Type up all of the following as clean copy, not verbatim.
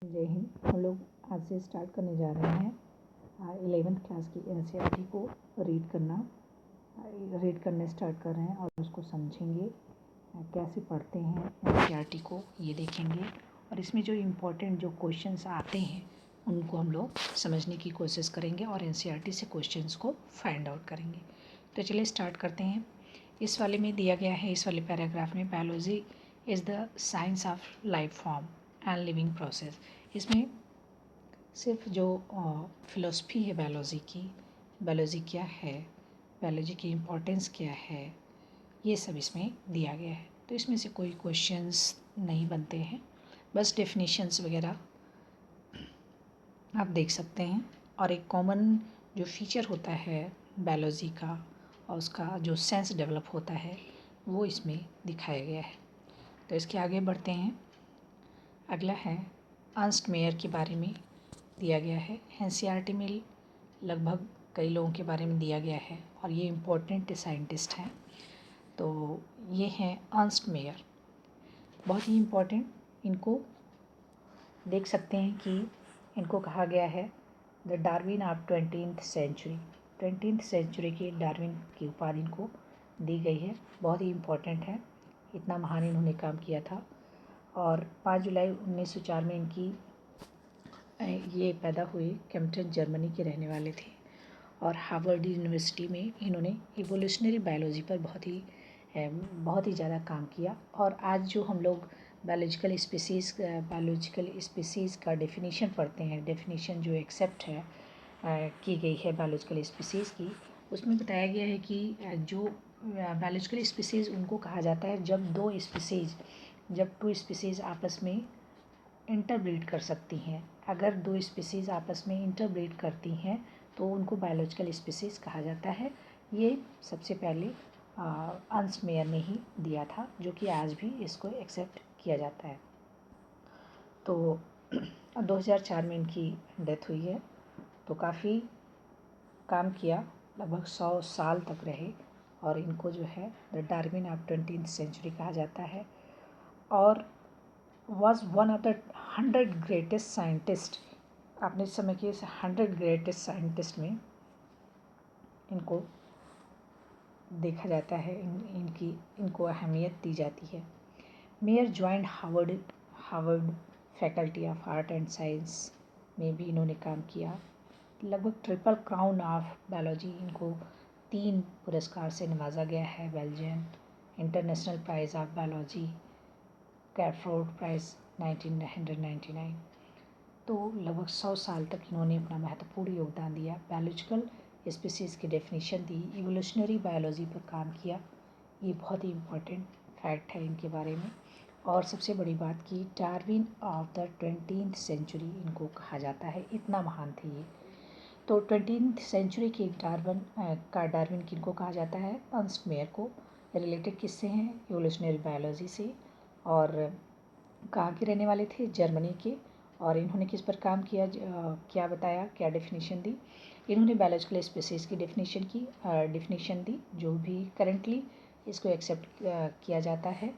जय हिंद। हम लोग आज से स्टार्ट करने जा रहे हैं 11th क्लास की एनसीईआरटी को रीड करना स्टार्ट कर रहे हैं और उसको समझेंगे कैसे पढ़ते हैं एनसीईआरटी को, ये देखेंगे और इसमें जो इम्पोर्टेंट जो क्वेश्चंस आते हैं उनको हम लोग समझने की कोशिश करेंगे और एनसीईआरटी से क्वेश्चंस को फाइंड आउट करेंगे। तो चलिए स्टार्ट करते हैं। इस वाले में दिया गया है, इस वाले पैराग्राफ में, biology is the science of life form and living process. इसमें सिर्फ जो फिलॉसफी है बायोलॉजी क्या है, बायोलॉजी की इम्पोर्टेंस क्या है, ये सब इसमें दिया गया है। तो इसमें से कोई क्वेश्चंस नहीं बनते हैं, बस डेफिनेशंस वगैरह आप देख सकते हैं। और एक कॉमन जो फीचर होता है बायोलॉजी का और उसका जो सेंस डेवलप होता है वो इसमें दिखाया गया है। तो इसके आगे बढ़ते हैं। अगला है अर्नस्ट मेयर के बारे में दिया गया है। एनसीईआरटी में लगभग कई लोगों के बारे में दिया गया है और ये इम्पोर्टेंट साइंटिस्ट हैं। तो ये हैं अर्नस्ट मेयर, बहुत ही इम्पोर्टेंट। इनको देख सकते हैं कि इनको कहा गया है the Darwin of 20th century. 20th century की डार्विन की उपाधि इनको दी गई है, बहुत ही इम्पोर्टेंट है। इतना महान इन्होंने काम किया था। और 5 जुलाई 1904 में ये पैदा हुए। कैम्पटन जर्मनी के रहने वाले थे और हार्वर्ड यूनिवर्सिटी में इन्होंने इवोल्यूशनरी बायोलॉजी पर बहुत ही ज़्यादा काम किया। और आज जो हम लोग बायोलॉजिकल स्पीसीज़ का डेफिनेशन पढ़ते हैं, डेफिनेशन जो एक्सेप्ट है की गई है बायोलॉजिकल स्पीसीज़ की, उसमें बताया गया है कि जो बायोलॉजिकल स्पीसीज़ उनको कहा जाता है जब टू स्पीसीज़ आपस में इंटरब्रीड कर सकती हैं। अगर 2 स्पीसीज़ आपस में इंटरब्रीड करती हैं तो उनको बायोलॉजिकल स्पीसीज़ कहा जाता है। ये सबसे पहले अर्नस्ट मेयर ने ही दिया था, जो कि आज भी इसको एक्सेप्ट किया जाता है। तो 2004 में इनकी डेथ हुई है। तो काफ़ी काम किया, लगभग 100 साल तक रहे और इनको जो है the Darwin of 20th century कहा जाता है। और was one of the 100 greatest scientist. अपने समय के इस 100 ग्रेटेस्ट साइंटिस्ट में इनको देखा जाता है, इनको अहमियत दी जाती है। Mayor joint Harvard faculty of art and science में भी इन्होंने काम किया। लगभग ट्रिपल क्राउन ऑफ बायोलॉजी, इनको 3 पुरस्कार से नवाजा गया है। Belgian international prize of biology, Crafoord prize 1999। तो लगभग 100 साल तक इन्होंने अपना महत्वपूर्ण योगदान दिया, बायोलॉजिकल स्पीसीज़ की डेफिनेशन दी, इवोल्यूशनरी बायोलॉजी पर काम किया। ये बहुत ही इम्पोर्टेंट फैक्ट है इनके बारे में। और सबसे बड़ी बात की Darwin of the 20th century इनको कहा जाता है, इतना महान थे ये। तो 20th सेंचुरी के डार्विन किनको कहा जाता है? अर्नस्ट मेयर को। रिलेटेड किससे हैं? इवोल्यूशनरी बायोलॉजी से। और कहाँ के रहने वाले थे? जर्मनी के। और इन्होंने किस पर काम किया, क्या बताया, क्या डेफिनेशन दी? इन्होंने बायोलॉजिकल स्पीसीज़ की डेफिनेशन दी, जो भी करेंटली इसको एक्सेप्ट किया जाता है।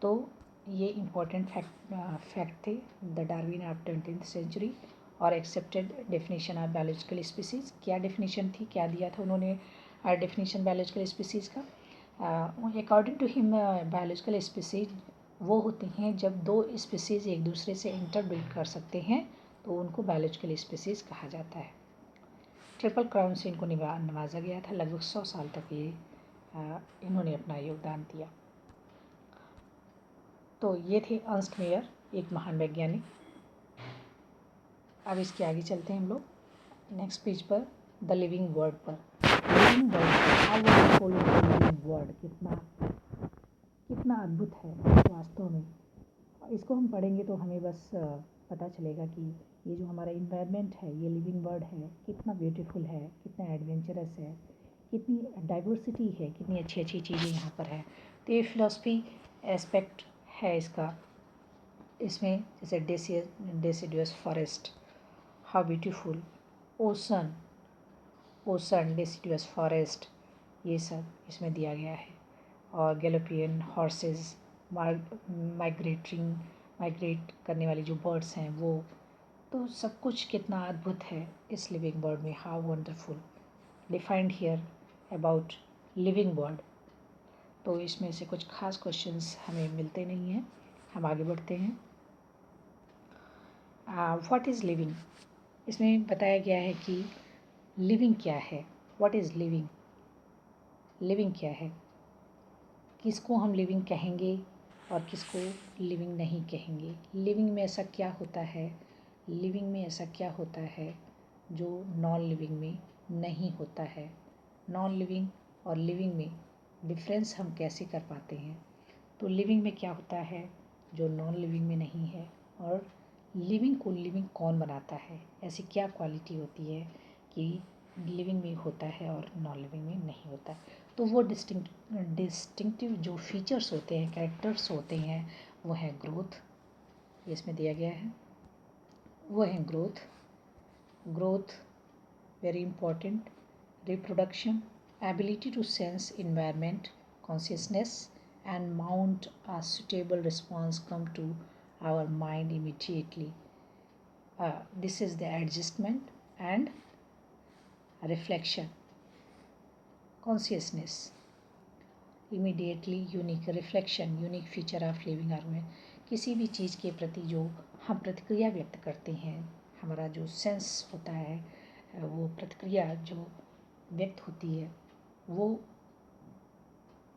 तो ये इम्पोर्टेंट फैक्ट थे the Darwin of 20th century और accepted definition of biological species. क्या डेफिनेशन थी, क्या दिया था उन्होंने डेफिनेशन बायोलॉजिकल स्पीसीज़ का? According to him biological species वो होती हैं जब 2 स्पीसीज़ एक दूसरे से इंटरब्रीड कर सकते हैं, तो उनको बायोलॉजिकल स्पीसीज़ कहा जाता है। ट्रिपल क्राउन से इनको नवाजा गया था। लगभग 100 साल तक ये इन्होंने अपना योगदान दिया। तो ये थे अर्नस्ट मेयर, एक महान वैज्ञानिक। अब इसके आगे चलते हैं हम लोग नेक्स्ट पेज पर, द लिविंग वर्ड पर। लिविंग वर्ड कितना अद्भुत है वास्तव में। इसको हम पढ़ेंगे तो हमें बस पता चलेगा कि ये जो हमारा इन्वायरमेंट है, ये लिविंग वर्ड है, कितना ब्यूटीफुल है, कितना एडवेंचरस है, कितनी डाइवर्सिटी है, कितनी अच्छी अच्छी चीज़ें यहाँ पर है। तो ये फिलॉसफी एस्पेक्ट है इसका। इसमें जैसे deciduous forest, how beautiful, ocean deciduous forest, ये सब इसमें दिया गया है। और गैलोपियन हॉर्सेस, माइग्रेट करने वाली जो बर्ड्स हैं वो, तो सब कुछ कितना अद्भुत है इस लिविंग वर्ल्ड में, how wonderful defined here about living world. तो इसमें से कुछ खास क्वेश्चंस हमें मिलते नहीं हैं, हम आगे बढ़ते हैं। व्हाट इज़ लिविंग, इसमें बताया गया है कि लिविंग क्या है। व्हाट इज़ लिविंग, लिविंग क्या है, किसको हम लिविंग कहेंगे और किसको लिविंग नहीं कहेंगे। लिविंग में ऐसा क्या होता है, लिविंग में ऐसा क्या होता है जो नॉन लिविंग में नहीं होता है। नॉन लिविंग और लिविंग में डिफरेंस हम कैसे कर पाते हैं। तो लिविंग में क्या होता है जो नॉन लिविंग में नहीं है, और लिविंग को लिविंग कौन बनाता है, ऐसी क्या क्वालिटी होती है कि लिविंग में होता है और नॉन लिविंग में नहीं होता। तो वो डिस्टिंक्टिव जो फीचर्स होते हैं, कैरेक्टर्स होते हैं, वो है ग्रोथ, इसमें दिया गया है, वो है growth, very important, reproduction, ability to sense environment, consciousness and mount a suitable response come to our mind immediately. This is the adjustment and reflection. Consciousness, immediately unique reflection, unique feature of living argument. किसी भी चीज़ के प्रति जो हम प्रतिक्रिया व्यक्त करते हैं, हमारा जो सेंस होता है, वो प्रतिक्रिया जो व्यक्त होती है,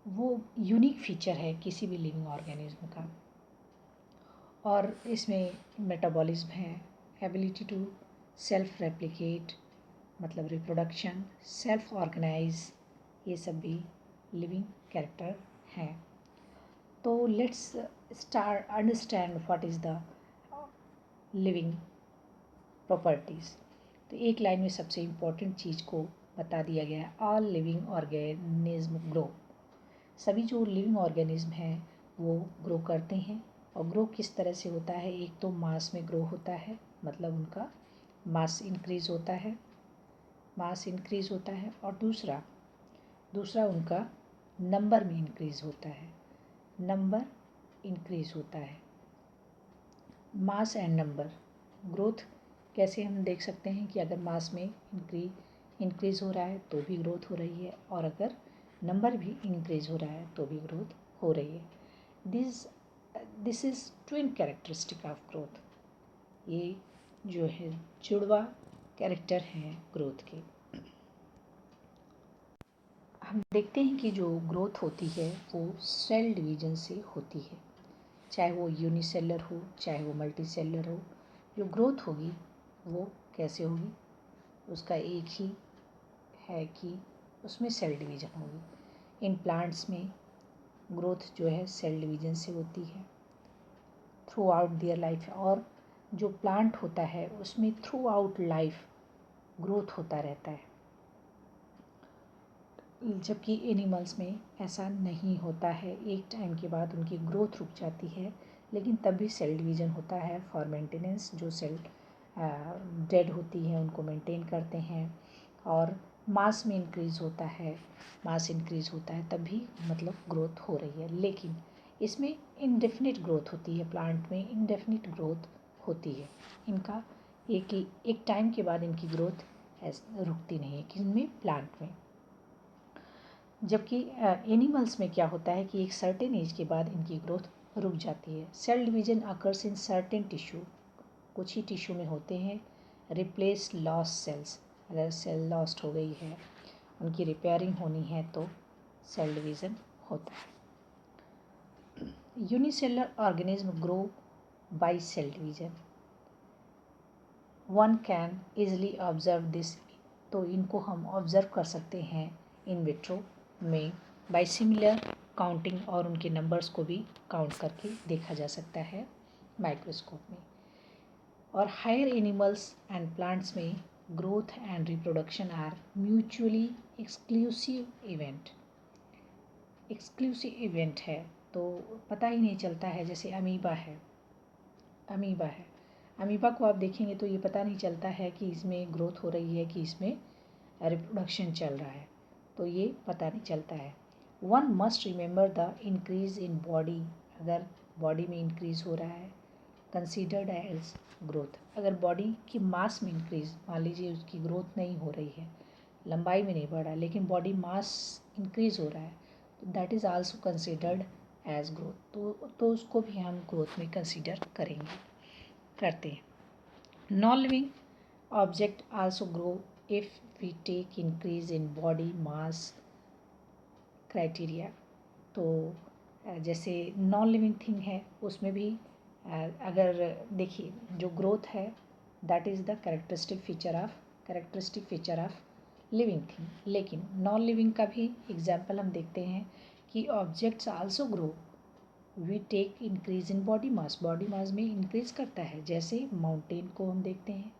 वो यूनिक फीचर है किसी भी लिविंग ऑर्गेनिज्म का। और इसमें मेटाबॉलिज्म है, एबिलिटी टू सेल्फ रेप्लिकेट मतलब रिप्रोडक्शन, सेल्फ ऑर्गेनाइज, ये सब भी लिविंग कैरेक्टर हैं। तो let's start understand what is the living properties. तो एक लाइन में सबसे इम्पोर्टेंट चीज़ को बता दिया गया है, ऑल लिविंग ऑर्गेनिज्म ग्रो। सभी जो लिविंग ऑर्गेनिज्म हैं वो ग्रो करते हैं, और ग्रो किस तरह से होता है, एक तो मास में ग्रो होता है, मतलब उनका मास इंक्रीज़ होता है, और दूसरा उनका नंबर में इंक्रीज़ होता है, मास एंड नंबर। ग्रोथ कैसे हम देख सकते हैं कि अगर मास में इंक्रीज़ हो रहा है तो भी ग्रोथ हो रही है, और अगर नंबर भी इंक्रीज़ हो रहा है तो भी ग्रोथ हो रही है। This is twin characteristic of growth. ये जो है जुड़वा कैरेक्टर हैं ग्रोथ के। हम देखते हैं कि जो ग्रोथ होती है वो सेल डिवीजन से होती है, चाहे वो यूनिसेलर हो चाहे वो मल्टीसेलर हो। जो ग्रोथ होगी वो कैसे होगी, उसका एक ही है कि उसमें सेल डिवीज़न होगी। इन प्लांट्स में ग्रोथ जो है सेल डिवीज़न से होती है थ्रू आउट देयर लाइफ, और जो प्लांट होता है उसमें थ्रू आउट लाइफ ग्रोथ होता रहता है, जबकि एनिमल्स में ऐसा नहीं होता है। एक टाइम के बाद उनकी ग्रोथ रुक जाती है, लेकिन तब भी सेल डिवीज़न होता है फॉर मेंटेनेंस। जो सेल डेड होती हैं उनको मेंटेन करते हैं, और मास में इंक्रीज़ होता है, तब भी मतलब ग्रोथ हो रही है। लेकिन इसमें इनडेफिनिट ग्रोथ होती है, प्लांट में इनडेफिनिट ग्रोथ होती है। इनका एक टाइम के बाद इनकी ग्रोथ रुकती नहीं है, किसमें, प्लांट में। जबकि एनिमल्स में क्या होता है कि एक सर्टेन एज के बाद इनकी ग्रोथ रुक जाती है। Cell division occurs in certain tissue, कुछ ही टिश्यू में होते हैं। रिप्लेस लॉस्ट सेल्स, अगर सेल लॉस्ट हो गई है, उनकी रिपेयरिंग होनी है तो सेल डिवीज़न होता है। Unicellular organism grow by cell division, one can easily observe this. तो इनको हम ऑब्ज़र्व कर सकते हैं इन विट्रो में बाय सिमिलर काउंटिंग, और उनके नंबर्स को भी काउंट करके देखा जा सकता है माइक्रोस्कोप में। और हायर एनिमल्स एंड प्लांट्स में growth and reproduction are mutually exclusive event है, तो पता ही नहीं चलता है। जैसे अमीबा है, अमीबा को आप देखेंगे तो ये पता नहीं चलता है कि इसमें ग्रोथ हो रही है कि इसमें रिप्रोडक्शन चल रहा है, तो ये पता नहीं चलता है। One must remember the increase in body, अगर बॉडी में इंक्रीज़ हो रहा है कंसीडर्ड एज ग्रोथ। अगर बॉडी की मास में इंक्रीज, मान लीजिए उसकी ग्रोथ नहीं हो रही है, लंबाई में नहीं बढ़ रहा है, लेकिन बॉडी मास इंक्रीज हो रहा है, तो that is also considered as growth. तो उसको भी हम ग्रोथ में कंसीडर करते हैं। Non living object also grow if we take increase in body mass criteria. तो जैसे नॉन लिविंग थिंग है उसमें भी अगर देखिए जो ग्रोथ है that is the characteristic feature of living thing. लेकिन नॉन लिविंग का भी एग्जाम्पल हम देखते हैं कि objects also grow we take increase in body mass में इंक्रीज करता है। जैसे माउंटेन को हम देखते हैं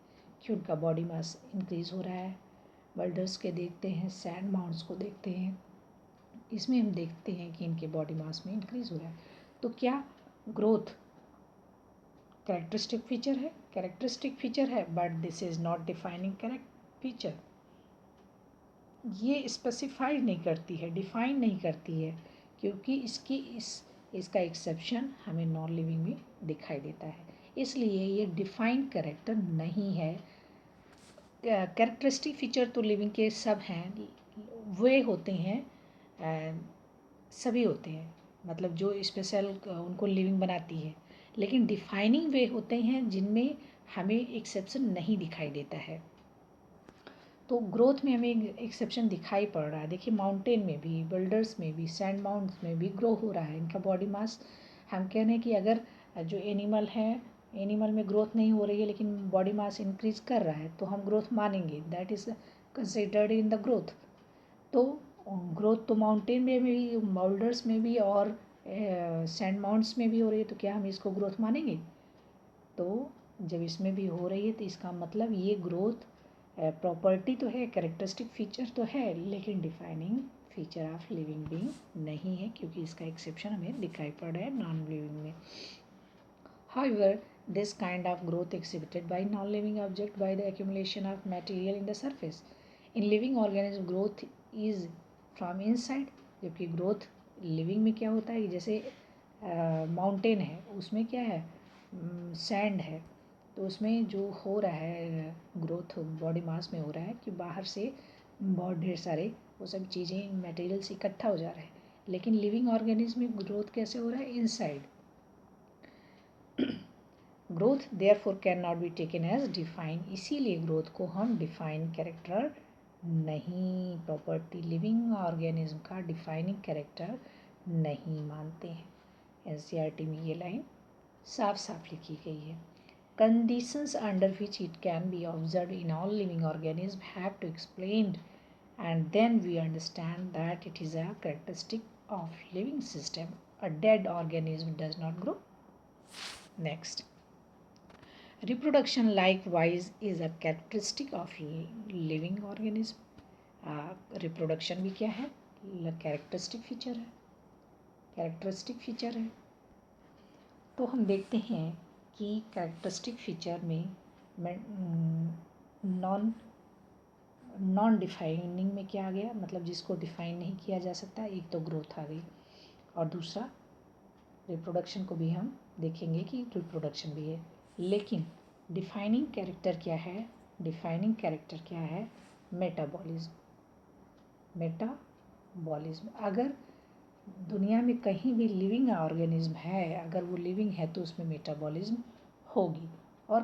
कि उनका बॉडी मास इंक्रीज हो रहा है, बल्डर्स के देखते हैं, सैंड माउंट्स को देखते हैं, इसमें हम देखते हैं कि इनके बॉडी मास में इंक्रीज हो रहा है। तो क्या ग्रोथ कैरेक्टरिस्टिक फीचर है but this is not defining feature. ये स्पेसिफाई नहीं करती है, डिफाइन नहीं करती है, क्योंकि इसका एक्सेप्शन हमें नॉन लिविंग में दिखाई देता है, इसलिए ये डिफाइंड कैरेक्टर नहीं है। कैरेक्टरिस्टिक फीचर तो लिविंग के सब हैं, वे होते हैं, सभी होते हैं, मतलब जो स्पेशल उनको लिविंग बनाती है, लेकिन डिफाइनिंग वे होते हैं जिनमें हमें एक्सेप्शन नहीं दिखाई देता है। तो ग्रोथ में हमें एक्सेप्शन दिखाई पड़ रहा है। देखिए माउंटेन में भी, बिल्डर्स में भी, सैंड माउंट्स में भी ग्रो हो रहा है, इनका बॉडी मास। हम कह रहे हैं कि अगर जो एनिमल में ग्रोथ नहीं हो रही है लेकिन बॉडी मास इंक्रीज कर रहा है तो हम ग्रोथ मानेंगे, that is considered in the growth. तो ग्रोथ तो माउंटेन में भी, बोल्डर्स में भी और सैंड माउंट्स में भी हो रही है, तो क्या हम इसको ग्रोथ मानेंगे? तो जब इसमें भी हो रही है तो इसका मतलब ये ग्रोथ प्रॉपर्टी तो है, कैरेक्टरिस्टिक फीचर तो है, लेकिन defining feature of living being नहीं है, क्योंकि इसका एक्सेप्शन हमें दिखाई पड़ रहा है नॉन लिविंग में। However, this kind of growth exhibited by non-living object by the accumulation of material in the surface. In living organism, growth is from inside, जबकि ग्रोथ लिविंग में क्या होता है, जैसे माउंटेन है उसमें क्या है, सैंड है, तो उसमें जो हो रहा है ग्रोथ बॉडी मास में हो रहा है कि बाहर से बहुत ढेर सारे वो सब चीज़ें मटेरियल्स इकट्ठा हो जा रहे हैं। लेकिन लिविंग ऑर्गेनिज्म में ग्रोथ कैसे हो रहा है, inside. Growth therefore can not be taken as define, इसीलिए ग्रोथ को हम डिफाइन कैरेक्टर नहीं, प्रॉपर्टी लिविंग ऑर्गेनिज्म का डिफाइनिंग कैरेक्टर नहीं मानते हैं। एनसीईआरटी में ये लाइन साफ साफ लिखी गई है। Conditions under which it can be observed in all living organisms have to explained, and then we understand that it is a characteristic of living system. A dead organism does not grow. Next, reproduction likewise is a characteristic of living organism. Reproduction भी क्या है, characteristic feature है। तो हम देखते हैं कि characteristic feature में नॉन डिफाइनिंग में क्या आ गया, मतलब जिसको डिफाइन नहीं किया जा सकता, एक तो ग्रोथ आ गई, और दूसरा रिप्रोडक्शन को भी हम देखेंगे कि रिप्रोडक्शन भी है। लेकिन डिफाइनिंग कैरेक्टर क्या है, मेटाबॉलिज्म। अगर दुनिया में कहीं भी लिविंग ऑर्गेनिज्म है, अगर वो लिविंग है तो उसमें मेटाबॉलिज्म होगी। और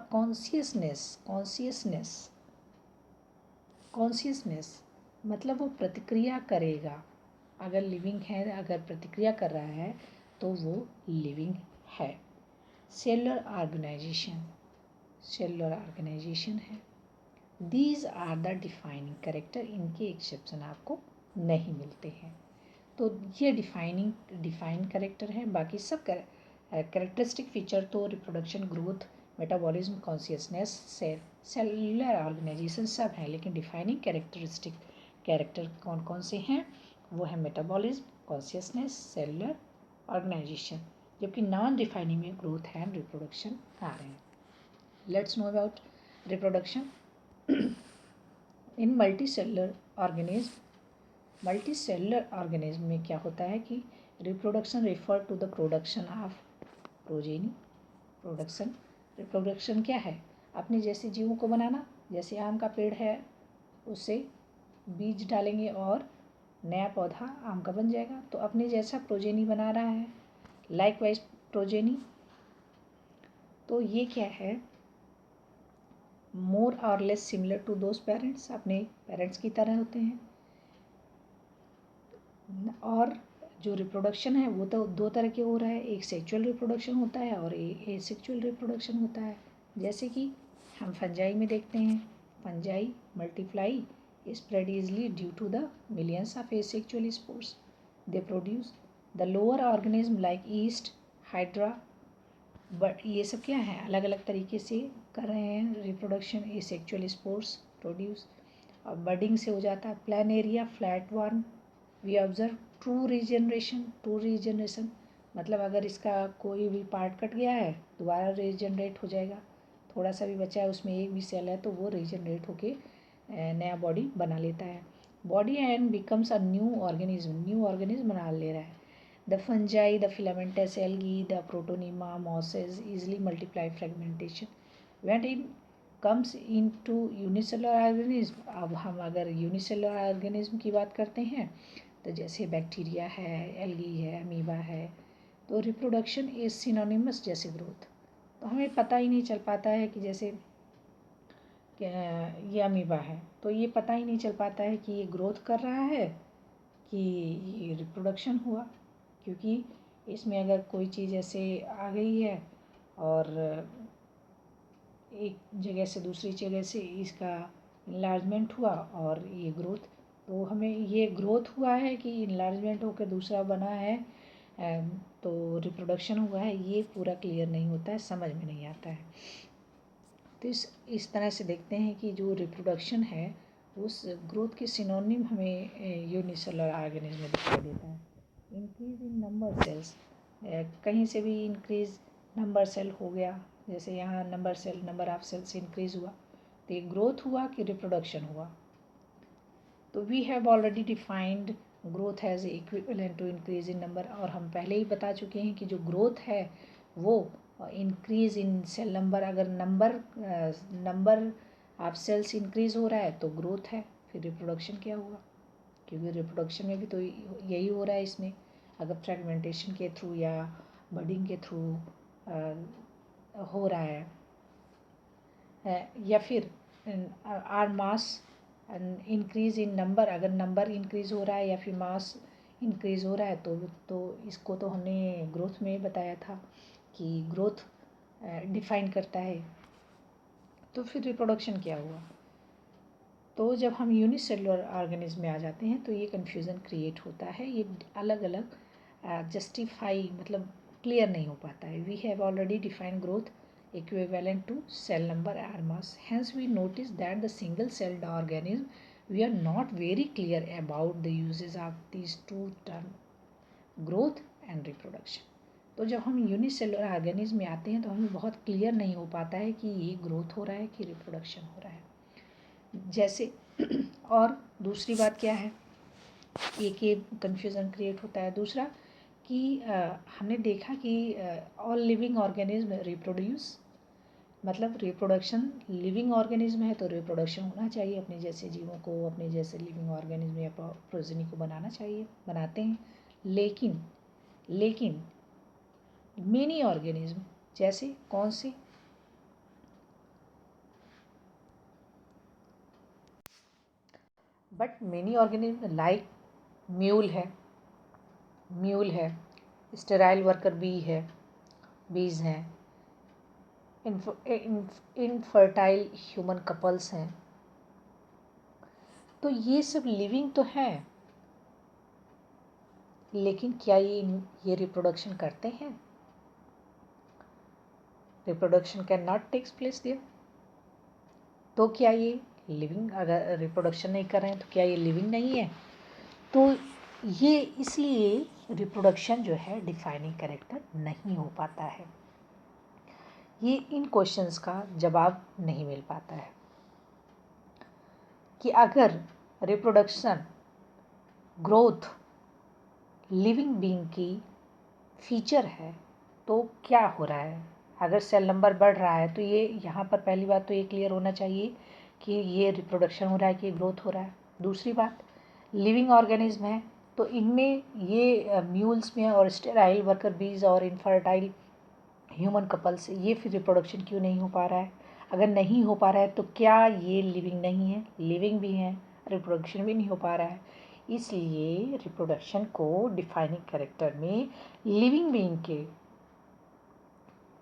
कॉन्शियसनेस मतलब वो प्रतिक्रिया करेगा। अगर लिविंग है, अगर प्रतिक्रिया कर रहा है तो वो लिविंग है। सेलुलर ऑर्गेनाइजेशन है। These are the defining character, इनके एक्सेप्शन आपको नहीं मिलते हैं। तो ये डिफाइन कैरेक्टर है। बाकी सब कैरेक्टरिस्टिक फीचर तो reproduction, growth, metabolism, consciousness, cellular organisation सब हैं, लेकिन डिफाइनिंग कैरेक्टर कौन कौन से हैं, वो है मेटाबॉलिज्म, कॉन्शियसनेस, सेलुलर ऑर्गेनाइजेशन, जबकि नॉन डिफाइनिंग में ग्रोथ एंड रिप्रोडक्शन आ रहे हैं। Let's know about reproduction in multicellular organism में क्या होता है कि reproduction refer to the production of reproduction क्या है? अपने जैसे जीवों को बनाना। जैसे आम का पेड़ है, उससे बीज डालेंगे और नया पौधा आम का बन जाएगा। तो अपने जैसा प्रोजेनी बना रहा है, लाइकवाइज प्रोजेनी। तो ये क्या है? मोर और less similar to those parents, अपने पेरेंट्स की तरह होते हैं। और जो रिप्रोडक्शन है वो तो दो तरह के हो रहा है, एक सेक्सुअल रिप्रोडक्शन होता है और एक एसेक्सुअल रिप्रोडक्शन होता है। जैसे कि हम फंजाई में देखते हैं, fungi multiply spread easily due to the millions of asexual spores they produce. The lower organism like yeast, hydra, but ये सब क्या है? अलग अलग तरीके से कर रहे हैं रिप्रोडक्शन। एसेक्सुअल स्पोर्स प्रोड्यूस और बडिंग से हो जाता है। Planaria, flat worm, we observe true regeneration, मतलब अगर इसका कोई भी पार्ट कट गया है दोबारा रीजनरेट हो जाएगा। थोड़ा सा भी बचा है, उसमें एक भी सेल है तो वो रीजनरेट होके नया बॉडी बना लेता है। Body and becomes a new organism बना ले रहा है। The fungi, the filamentous algae, the protonema, mosses easily multiply fragmentation. When it comes into unicellular organism, अब हम अगर यूनिसेलुलर ऑर्गेनिज्म की बात करते हैं तो जैसे बैक्टीरिया है, एल्गी है, अमीबा है, तो रिप्रोडक्शन इज सिनोनिमस जैसे ग्रोथ। तो हमें पता ही नहीं चल पाता है कि जैसे ये अमीबा है तो ये पता ही नहीं चल पाता है कि ये ग्रोथ कर रहा है कि ये रिप्रोडक्शन हुआ, क्योंकि इसमें अगर कोई चीज़ ऐसे आ गई है और एक जगह से दूसरी जगह से इसका इनलार्जमेंट हुआ और ये ग्रोथ, तो हमें ये ग्रोथ हुआ है कि इनलार्जमेंट होकर दूसरा बना है तो रिप्रोडक्शन हुआ है, ये पूरा क्लियर नहीं होता है, समझ में नहीं आता है। तो इस तरह से देखते हैं कि जो रिप्रोडक्शन है उस ग्रोथ के सिनोनिम हमें यूनिसेलुलर ऑर्गेनिज्म में दिखाई देता है। इंक्रीज इन नंबर सेल्स, कहीं से भी इंक्रीज नंबर सेल हो गया, जैसे यहाँ नंबर ऑफ सेल्स इंक्रीज हुआ तो ये ग्रोथ हुआ कि रिप्रोडक्शन हुआ। तो we have already defined growth has equivalent to increase in number, और हम पहले ही बता चुके हैं कि जो ग्रोथ है वो इंक्रीज इन सेल नंबर, अगर नंबर ऑफ सेल्स इंक्रीज हो रहा है तो ग्रोथ है। फिर रिप्रोडक्शन क्या हुआ? क्योंकि रिप्रोडक्शन में भी तो यही हो रहा है इसमें, अगर फ्रेगमेंटेशन के थ्रू या बडिंग के थ्रू हो रहा है या फिर or mass increase in number, अगर नंबर इंक्रीज हो रहा है या फिर मास इंक्रीज हो रहा है तो इसको तो हमने ग्रोथ में बताया था कि ग्रोथ डिफाइन करता है। तो फिर रिप्रोडक्शन क्या हुआ? तो जब हम यूनिसेलुलर ऑर्गेनिज्म में आ जाते हैं तो ये कन्फ्यूज़न क्रिएट होता है, ये अलग अलग जस्टिफाई मतलब क्लियर नहीं हो पाता है। We have already defined growth equivalent to cell number or mass. Hence we notice that the single celled organism, we are not very clear about the uses of these two terms, growth and reproduction. तो जब हम unicellular organism में आते हैं तो हमें बहुत clear नहीं हो पाता है कि ये ग्रोथ हो रहा है कि रिप्रोडक्शन हो रहा है। जैसे और दूसरी बात क्या है, एक ये कन्फ्यूज़न क्रिएट होता है। दूसरा कि हमने देखा कि ऑल लिविंग ऑर्गेनिज्म रिप्रोड्यूस, मतलब रिप्रोडक्शन लिविंग ऑर्गेनिज्म है तो रिप्रोडक्शन होना चाहिए, अपने जैसे जीवों को अपने जैसे लिविंग ऑर्गेनिज्म या प्रोजेनी को बनाना चाहिए, बनाते हैं। लेकिन मेनी ऑर्गेनिज्म, जैसे कौन से? But many organism like mule है, स्टेराइल वर्कर बीज हैं, इनफर्टाइल ह्यूमन कपल्स हैं, तो ये सब लिविंग तो हैं, लेकिन क्या ये रिप्रोडक्शन करते हैं? Reproduction can not takes place there. तो क्या ये लिविंग, अगर रिप्रोडक्शन नहीं कर रहे हैं तो क्या ये लिविंग नहीं है? तो ये इसलिए रिप्रोडक्शन जो है डिफाइनिंग कैरेक्टर नहीं हो पाता है, ये इन क्वेश्चंस का जवाब नहीं मिल पाता है कि अगर रिप्रोडक्शन ग्रोथ लिविंग बीइंग की फीचर है तो क्या हो रहा है, अगर सेल नंबर बढ़ रहा है तो ये यहाँ पर पहली बात तो ये क्लियर होना चाहिए कि ये रिप्रोडक्शन हो रहा है कि ग्रोथ हो रहा है। दूसरी बात, लिविंग ऑर्गेनिज्म है तो इनमें ये म्यूल्स में और स्टेराइल वर्कर बीज और इनफर्टाइल ह्यूमन कपल्स, ये फिर रिप्रोडक्शन क्यों नहीं हो पा रहा है? अगर नहीं हो पा रहा है तो क्या ये लिविंग नहीं है? लिविंग भी हैं, रिप्रोडक्शन भी नहीं हो पा रहा है। इसलिए रिप्रोडक्शन को डिफाइनिंग कैरेक्टर में लिविंग बीइंग के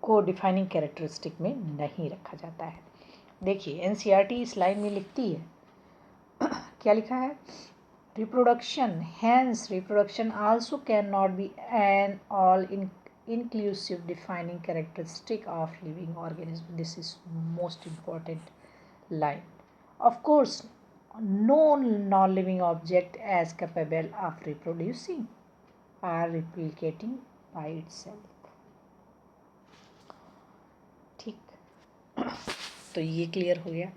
को डिफाइनिंग कैरेक्टरिस्टिक में नहीं रखा जाता है। देखिए एनसीईआरटी इस लाइन में लिखती है, क्या लिखा है? reproduction, hence reproduction also cannot be an all inclusive defining characteristic of living organism. This is most important line. Of course, no non-living object as capable of reproducing or replicating by itself. ठीक, तो ये clear हो गया।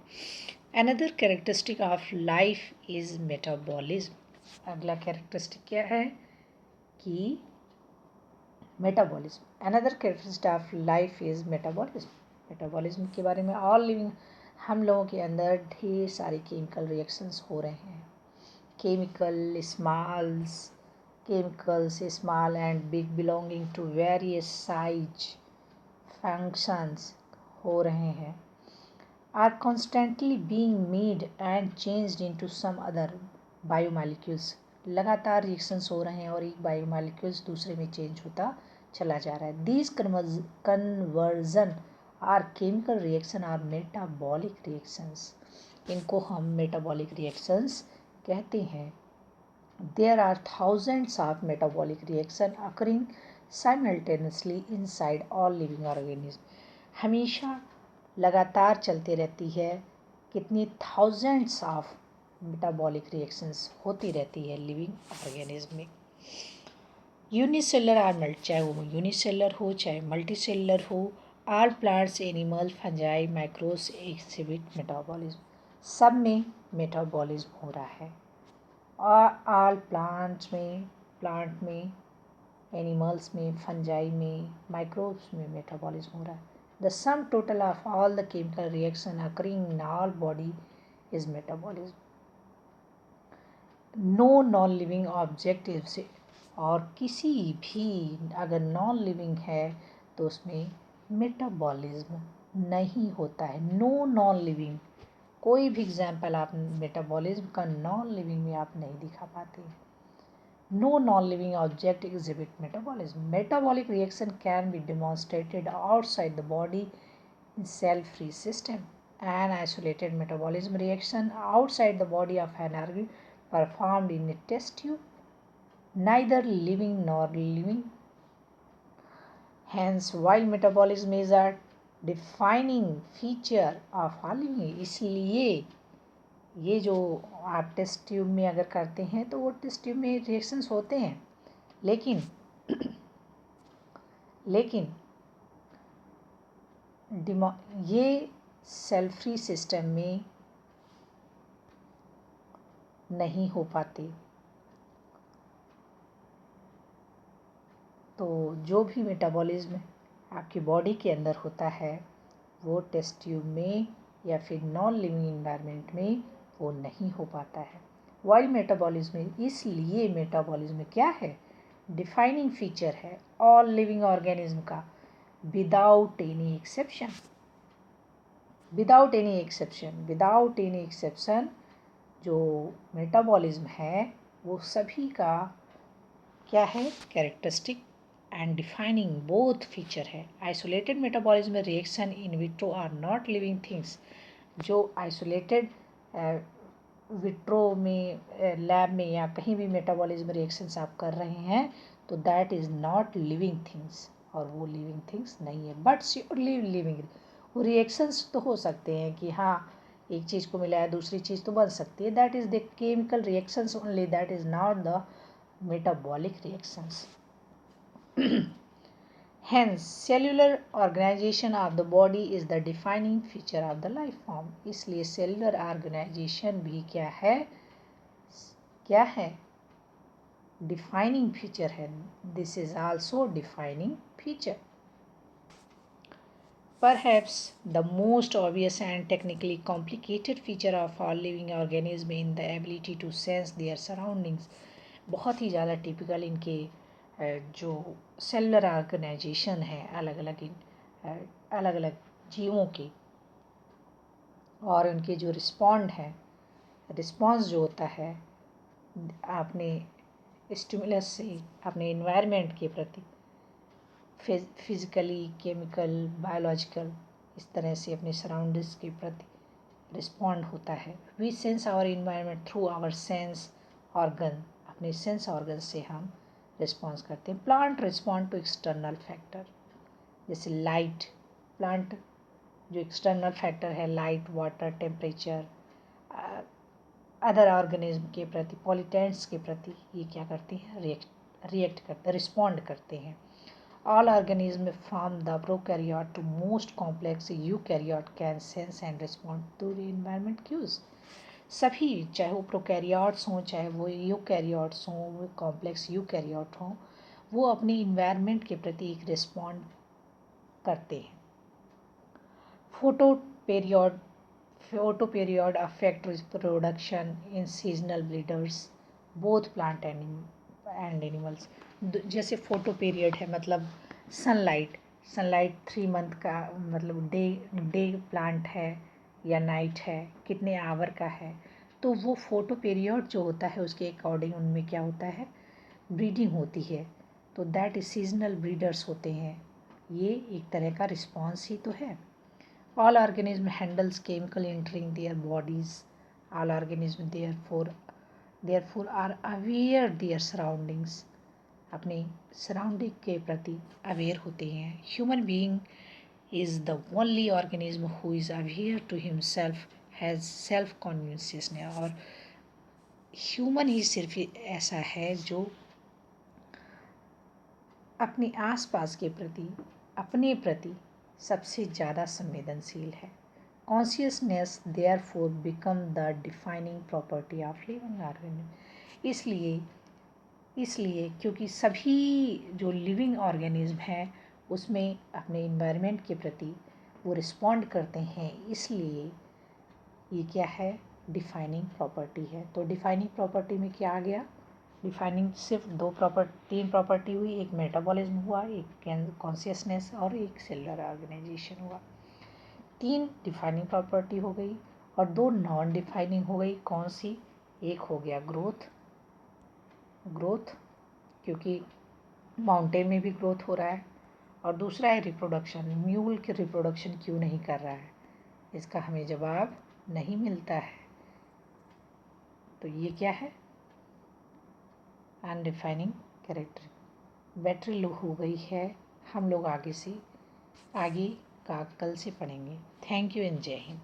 Another characteristic of life is metabolism. अगला characteristic क्या है कि metabolism. Another characteristic of life is metabolism. Metabolism के बारे में ऑल लिविंग, हम लोगों के अंदर ढेर सारे केमिकल रिएक्शंस हो रहे हैं। Chemicals small and big belonging to various size functions हो रहे हैं, are constantly being made and changed into some other biomolecules. लगातार रिएक्शंस हो रहे हैं और एक बायोमोलिक्यूल्स दूसरे में चेंज होता चला जा रहा है। These conversion are chemical reaction or metabolic reactions. इनको हम मेटाबॉलिक रिएक्शंस कहते हैं। There are thousands of metabolic reaction occurring simultaneously inside all living organisms. हमेशा लगातार चलते रहती है, कितनी थाउजेंड्स ऑफ मेटाबॉलिक रिएक्शंस होती रहती है लिविंग ऑर्गेनिज्म में। यूनिसेलर आर चाहे वो यूनिसेलर हो चाहे मल्टीसेलर हो, all plants animal fungi micros exhibit metabolism. सब में मेटाबॉलिज्म हो रहा है। ऑल प्लांट में एनिमल्स में फंजाई में माइक्रोब्स में मेटाबॉलिज्म हो रहा है। The sum total of all the chemical reaction occurring in all body is metabolism. No non-living object is, और किसी भी अगर नॉन लिविंग है तो उसमें मेटाबॉलिज्म नहीं होता है। नो नॉन लिविंग, कोई भी एग्जाम्पल आप मेटाबॉलिज्म का नॉन लिविंग में आप नहीं दिखा पाते। No non-living object exhibit metabolism. Metabolic reaction can be demonstrated outside the body in cell-free system. An isolated metabolism reaction outside the body of an organ performed in a test tube, neither living nor living. Hence, while metabolism is a defining feature of all living, इसलिए ये जो आप test tube में अगर करते हैं तो वो टेस्ट ट्यूब में रिएक्शंस होते हैं, लेकिन ये सेल फ्री सिस्टम में नहीं हो पाते। तो जो भी मेटाबॉलिज्म आपकी बॉडी के अंदर होता है वो टेस्ट ट्यूब में या फिर नॉन लिविंग इन्वायरमेंट में वो नहीं हो पाता है। वाइल मेटाबॉलिज्म, इसलिए मेटाबॉलिज्म क्या है? डिफाइनिंग फीचर है ऑल लिविंग ऑर्गेनिज्म का, without any exception. Without any exception जो मेटाबॉलिज्म है वो सभी का क्या है? Characteristic and defining both feature है। Isolated metabolism reaction in vitro are not living things. जो आइसोलेटेड विट्रो में लैब में या कहीं भी मेटाबॉलिज्म रिएक्शंस आप कर रहे हैं तो that is not living things, और वो लिविंग थिंग्स नहीं है। बट श्योरली लिविंग, वो रिएक्शंस तो हो सकते हैं कि हाँ एक चीज़ को मिलाया दूसरी चीज़ तो बन सकती है। That is the chemical reactions only, that is not the metabolic reactions. Hence, cellular organization of the body is the defining feature of the life form. इसलिए cellular organization भी क्या है? Defining feature है. This is also defining feature. Perhaps the most obvious and technically complicated feature of all living organism in the ability to sense their surroundings, बहुत ही ज़्यादा typical इनके जो cellular organisation है अलग अलग जीवों के, और उनके जो रिस्पॉन्स जो होता है अपने स्टिमुलस से, अपने इन्वायरमेंट के प्रति, फिज़िकली, केमिकल, बायोलॉजिकल, इस तरह से अपने सराउंडिंग्स के प्रति रिस्पॉन्ड होता है। We sense our environment through our sense organ, अपने सेंस ऑर्गन से हम रिस्पॉन्स करते हैं। Plant respond to external factor, जैसे लाइट, प्लांट जो एक्सटर्नल फैक्टर है, light, water, temperature, other organism के प्रति, पॉल्यूटेंट्स के प्रति ये क्या करते हैं, रिएक्ट करते, रिस्पॉन्ड करते हैं। All organisms from the prokaryote to most complex eukaryote can sense and respond to the environment cues. सभी, चाहे वो प्रोकैरियोट्स हों, चाहे वो यूकैरियोट्स हों, वो कॉम्प्लेक्स यूकैरियोट हों, वो अपने इन्वायरमेंट के प्रति एक रिस्पॉन्ड करते हैं। Photoperiod affect reproduction in seasonal breeders, both plant and animals. जैसे फोटो पीरियड है, मतलब सनलाइट 3 मंथ का, मतलब डे प्लांट है या नाइट है, कितने आवर का है, तो वो फोटो पीरियड जो होता है उसके अकॉर्डिंग उनमें क्या होता है, ब्रीडिंग होती है। तो दैट इज सीजनल ब्रीडर्स होते हैं। ये एक तरह का रिस्पॉन्स ही तो है। All organisms handles chemical entering their bodies. All organisms therefore are aware their surroundings. अपने सराउंडिंग के प्रति अवेयर होते हैं। Human being is the only organism who is aware to himself, has self consciousness. और human ही सिर्फ ऐसा है जो अपने आसपास के प्रति, अपने प्रति सबसे ज़्यादा संवेदनशील है। Consciousness therefore become the defining property of living organism. इसलिए क्योंकि सभी जो लिविंग ऑर्गेनिज्म हैं उसमें अपने इन्वायरमेंट के प्रति वो रिस्पॉन्ड करते हैं, इसलिए ये क्या है, डिफाइनिंग प्रॉपर्टी है। तो डिफाइनिंग प्रॉपर्टी में क्या आ गया, डिफाइनिंग सिर्फ 3 प्रॉपर्टी हुई, एक मेटाबॉलिज्म हुआ, एक कॉन्शियसनेस और एक सेलुलर ऑर्गेनाइजेशन हुआ। 3 डिफाइनिंग प्रॉपर्टी हो गई और 2 नॉन डिफाइनिंग हो गई। कौन सी, एक हो गया ग्रोथ, क्योंकि माउंटेन में भी ग्रोथ हो रहा है, और दूसरा है रिप्रोडक्शन, म्यूल के रिप्रोडक्शन क्यों नहीं कर रहा है, इसका हमें जवाब नहीं मिलता है। तो ये क्या है, अनडिफाइनिंग कैरेक्टर। बैटरी लो हो गई है, हम लोग आगे का कल से पढ़ेंगे। थैंक यू एंड जय हिंद।